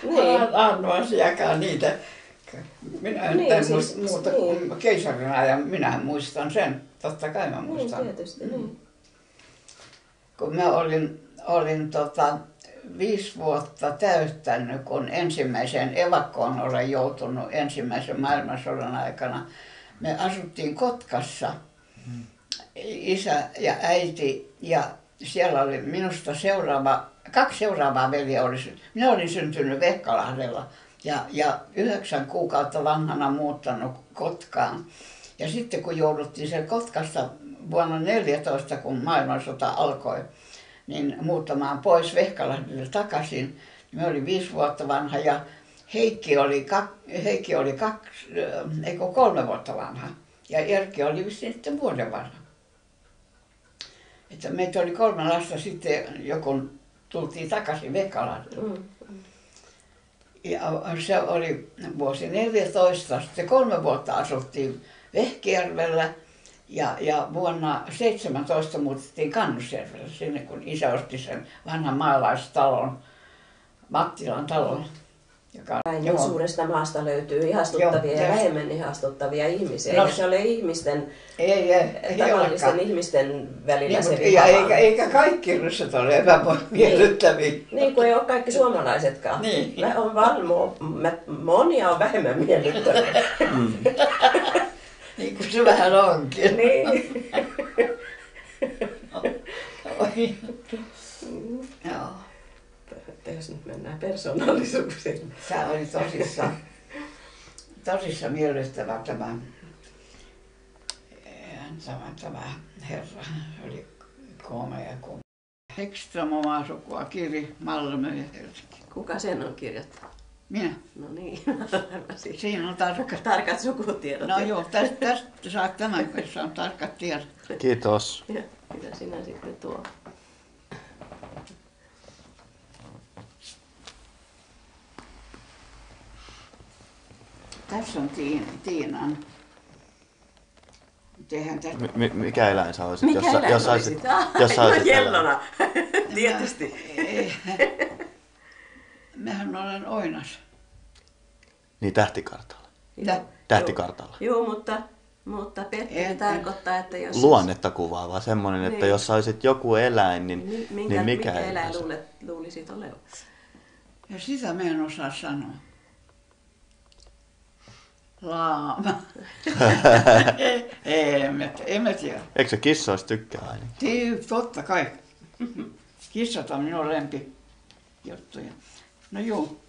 Niin. Arnoasiakaan niitä. Minä en Niin, siis, muuta kuin keisarin ajan, minä muistan sen. Totta kai mä muistan. Niin, tietysti, niin. Kun mä olin 5 vuotta täyttänyt, kun ensimmäiseen evakkoon olen joutunut ensimmäisen maailmansodan aikana. Me asuttiin Kotkassa, isä ja äiti, ja siellä oli minusta 2 seuraavaa veljeä. Minä olin syntynyt Vehkalahdella ja 9 kuukautta vanhana muuttanut Kotkaan. Ja sitten kun jouduttiin siellä Kotkasta vuonna 2014, kun maailmansota alkoi, niin muuttamaan pois Vehkalahdelle takaisin. Me oli 5 vuotta vanha ja Heikki oli 3 vuotta vanha. Ja Erkki oli vissiin sitten vuoden vanha. Että meitä oli 3 lasta sitten, kun tultiin takaisin Vehkalahdelle. Ja se oli vuosi 2014, sitten 3 vuotta asuttiin Vehkijärvellä. Ja vuonna 2017 muutettiin Kannusjärvelle sinne, kun isä osti sen vanhan maalaistalon, Mattilan talon. Näin suuresta maasta löytyy ihastuttavia ja vähemmän ihastuttavia ihmisiä. Eikä se ole ihmisten, tavallisten ihmisten välillä niin, se viha. Eikä kaikki ryssät ole epämiellyttäviä. Niin kuin ei ole kaikki suomalaisetkaan. Niin. Monia on vähemmän miellyttäviä. Niin kuin se vähän onkin. Niin. Joo. Jos nyt mennään persoonallisuuksiin. Tämä oli tosissaan miellyttävä tämä herra. Oli komea. Ekström omaa sukua, Kiri, Malmö ja Helsinki. Kuka sen on kirjoittanut? Minä. No niin. Siinä on tarkat sukutiedot. No joo, tästä saat tämän, kun on tarkat tiedot. Kiitos. Ja mitä sinä sitten tuo? Tässä on Tiinan. Mikä eläin sä olisit? Mikä eläin olisit? Jos saisit Jellona. Tietysti. Mähän olen oinas. Niin tähtikartalla. Tähtikartalla. Joo, mutta Petteri tarkoittaa, että jos... Luonnetta kuvaava semmoinen, että jos saisit joku eläin, niin mikä eläin luulisit olevan? Ja sitä mä en osaa sanoa. Laama. En mä tiedä. Eikö se kissoista tykkää aina? Totta kai. Kissat on minun lempijuttuja. No juu.